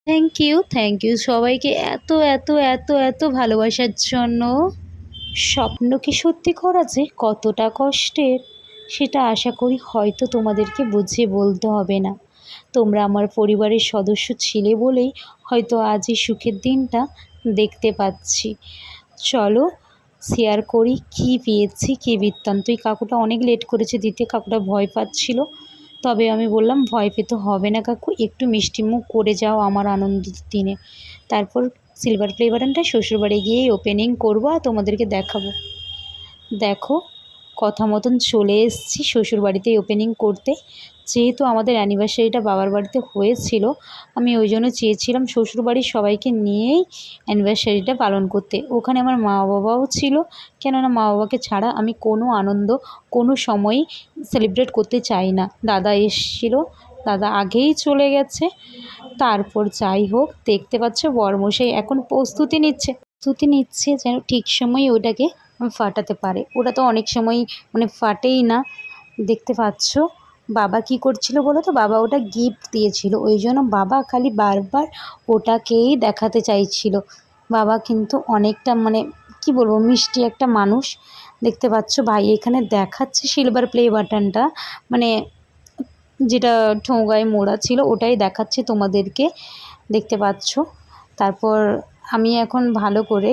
Thank you সবাইকে এত এত এত এত ভালোবাসার জন্য। স্বপ্ন কি সত্যি করা যে কতটা কষ্টের, সেটা আশা করি হয়তো তোমাদেরকে বুঝিয়ে বলতে হবে না। তোমরা আমার পরিবারের সদস্য ছিলে বলেই হয়তো আজ এই সুখের দিনটা দেখতে পাচ্ছি। চলো শেয়ার করি কি পেয়েছি, কী বৃত্তান্ত। এই কাকুটা অনেক লেট করেছে দিতে, কাকুটা ভয় পাচ্ছিল। তবে আমি বললাম ভয় পেতে হবে না কাকু, একটু মিষ্টিমুখ করে যাও আমার আনন্দের দিনে। তারপর সিলভার প্লে বাটনটা শ্বশুরবাড়ি গিয়েই ওপেনিং করবো আর তোমাদেরকে দেখাবো। দেখো কথা মতন চলে এসেছি শ্বশুরবাড়িতেই ওপেনিং করতে। যেহেতু আমাদের অ্যানিভার্সারিটা বাবার বাড়িতে হয়েছিল, আমি ওই জন্য চেয়েছিলাম শ্বশুরবাড়ির সবাইকে নিয়েই অ্যানিভার্সারিটা পালন করতে। ওখানে আমার মা বাবাও ছিল, কেননা মা বাবাকে ছাড়া আমি কোনো আনন্দ কোনো সময়ই সেলিব্রেট করতে চাই না। দাদা এসেছিল, দাদা আগেই চলে গেছে। তারপর যাই হোক, দেখতে পাচ্ছ বরমশাই এখন প্রস্তুতি নিচ্ছে যেন ঠিক সময়ে ওটাকে ফাটাতে পারে। ওটা তো অনেক সময় মানে ফাটেই না। দেখতে পাচ্ছ বাবা কি করছিল বলো তো, বাবা ওটা গিফট দিয়েছিল, ওই জন্য বাবা খালি বারবার ওটাকেই দেখাতে চাইছিল। বাবা কিন্তু অনেকটা মানে কি বলবো মিষ্টি একটা মানুষ। দেখতে পাচ্ছ ভাই এখানে দেখাচ্ছে সিলভার প্লে বাটনটা, মানে যেটা ঠোঙায় মোড়া ছিল ওটাই দেখাচ্ছে তোমাদেরকে, দেখতে পাচ্ছ। তারপর আমি এখন ভালো করে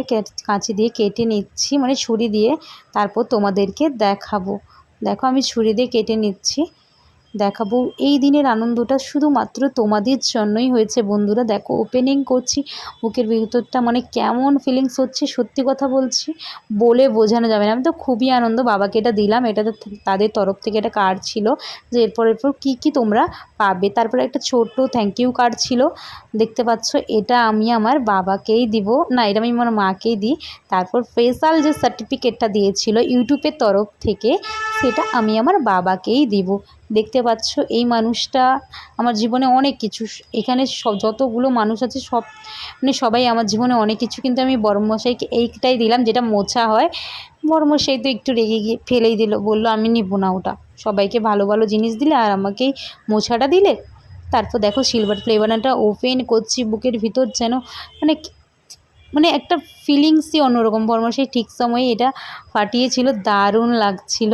কাঁচি দিয়ে কেটে নিচ্ছি, মানে ছুরি দিয়ে, তারপর তোমাদেরকে দেখাবো। দেখো আমি ছুরি দিয়ে কেটে নিচ্ছি, দেখাবো। এই দিনের আনন্দটা শুধুমাত্র তোমাদের জন্যই হয়েছে বন্ধুরা। দেখো ওপেনিং করছি, বুকের ভিতরটা মানে কেমন ফিলিংস হচ্ছে সত্যি কথা বলছি, বলে বোঝানো যাবে না। আমি তো খুবই আনন্দ। বাবাকে এটা দিলাম, এটা তো তাদের তরফ থেকে একটা কার্ড ছিল যে এরপর কী তোমরা পাবে। তারপরে একটা ছোট্ট থ্যাংক ইউ কার্ড ছিল, দেখতে পাচ্ছ। এটা আমি আমার বাবাকেই দিব, না এটা আমি আমার মাকেই দিই। তারপর স্পেশাল যে সার্টিফিকেটটা দিয়েছিল ইউটিউবের তরফ থেকে, সেটা আমি আমার বাবাকেই দিব। দেখতে পাচ্ছ এই মানুষটা আমার জীবনে অনেক কিছু, এখানে যতগুলো মানুষ আছে সব মানে সবাই আমার জীবনে অনেক কিছু, কিন্তু আমি বড়মশাইকে এইটাই দিলাম যেটা মোছা হয়। বড়মশাই তো একটু রেগে গিয়ে ফেলেই দিল, বললো আমি নিব না ওটা, সবাইকে ভালো ভালো জিনিস দিলে আর আমাকেই মোছাটা দিলে। তারপর দেখো সিলভার প্লে বাটনটা ওপেন করছি, বুকের ভিতর যেন মানে মানে একটা ফিলিংসই অন্যরকম। বড়মশাই ঠিক সময়ে এটা ফাটিয়েছিল, দারুণ লাগছিল।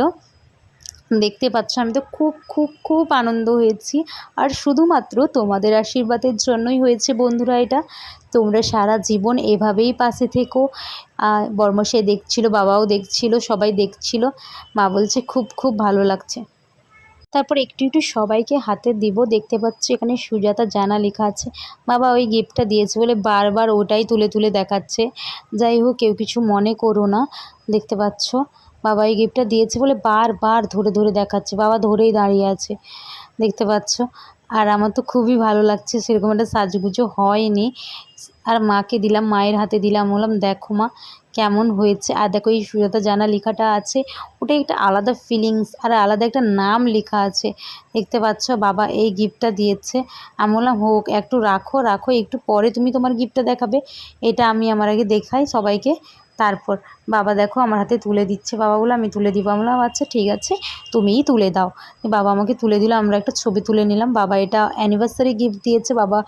দেখতে পাচ্ছ আমি তো খুব খুব খুব আনন্দ হয়েছি, আর শুধুমাত্র তোমাদের আশীর্বাদের জন্যই হয়েছে বন্ধুরা এটা। তোমরা সারা জীবন এভাবেই পাশে থেকো। বর্মশাই দেখছিল, বাবাও দেখছিল, সবাই দেখছিল। মা বলছে খুব খুব ভালো লাগছে। তারপর একটু একটু সবাইকে হাতে দিব। দেখতে পাচ্ছি এখানে সুজাতা জানা লেখা আছে। বাবা ওই গিফটটা দিয়েছে বলে বারবার ওটাই তুলে তুলে দেখাচ্ছে। যাই হোক কেউ কিছু মনে করো না। দেখতে পাচ্ছ বাবা এই গিফটটা দিয়েছে বলে বারবার ধরে ধরে দেখাচ্ছে, বাবা ধরেই দাঁড়িয়ে আছে, দেখতে পাচ্ছ। আর আমার তো খুবই ভালো লাগছে, সেরকম একটা সাজগুজো হয়নি। আর মাকে দিলাম, মায়ের হাতে দিলাম, বললাম দেখো মা কেমন হয়েছে। আর দেখো এই সুজাতা জানা লেখাটা আছে, ওটা একটা আলাদা ফিলিংস আর আলাদা একটা নাম লেখা আছে। দেখতে পাচ্ছ বাবা এই গিফটটা দিয়েছে। আমি বললাম হোক, একটু রাখো রাখো, একটু পরে তুমি তোমার গিফটটা দেখাবে, এটা আমি আমার আগে দেখাই সবাইকে। তারপর বাবা দেখো আমার হাতে তুলে দিচ্ছে, বাবা বলে আমি তুলে দিব। আমি বললাম আচ্ছা ঠিক আছে তুমিই তুলে দাও। বাবা আমাকে তুলে দিল, আমরা একটা ছবি তুলে নিলাম। বাবা এটা অ্যানিভার্সারি গিফট দিয়েছে, বাবা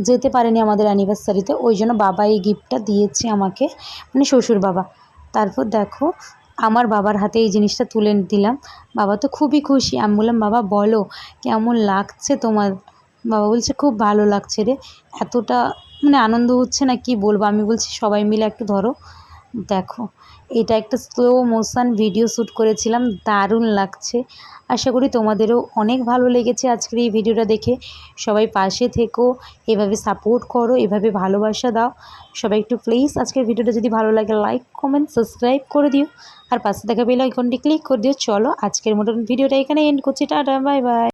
যেতে পারেনি আমাদের অ্যানিভার্সারিতে, ওই জন্য বাবা এই গিফটটা দিয়েছে আমাকে, মানে শ্বশুর বাবা। তারপর দেখো আমার বাবার হাতে এই জিনিসটা তুলে দিলাম, বাবা তো খুবই খুশি। আমি বললাম বাবা বলো কেমন লাগছে তোমার। বাবা বলছে খুব ভালো লাগছে রে, এতটা মানে আনন্দ হচ্ছে না কি বলবো। আমি বলছি সবাই মিলে একটু ধরো। দেখো এটা একটা স্লো মোশন ভিডিও শ্যুট করেছিলাম, দারুণ লাগছে। আশা করি তোমাদেরও অনেক ভালো লেগেছে আজকের এই ভিডিওটা দেখে। সবাই পাশে থেকো, এভাবে সাপোর্ট করো, এভাবে ভালোবাসা দাও সবাই একটু প্লিজ। আজকের ভিডিওটা যদি ভালো লাগে লাইক কমেন্ট সাবস্ক্রাইব করে দিও, আর পাশে থাকা বেল আইকনটি ক্লিক করে দিও। চলো আজকের মতন ভিডিওটা এখানে এন্ড করছি, টাটা বাই বাই।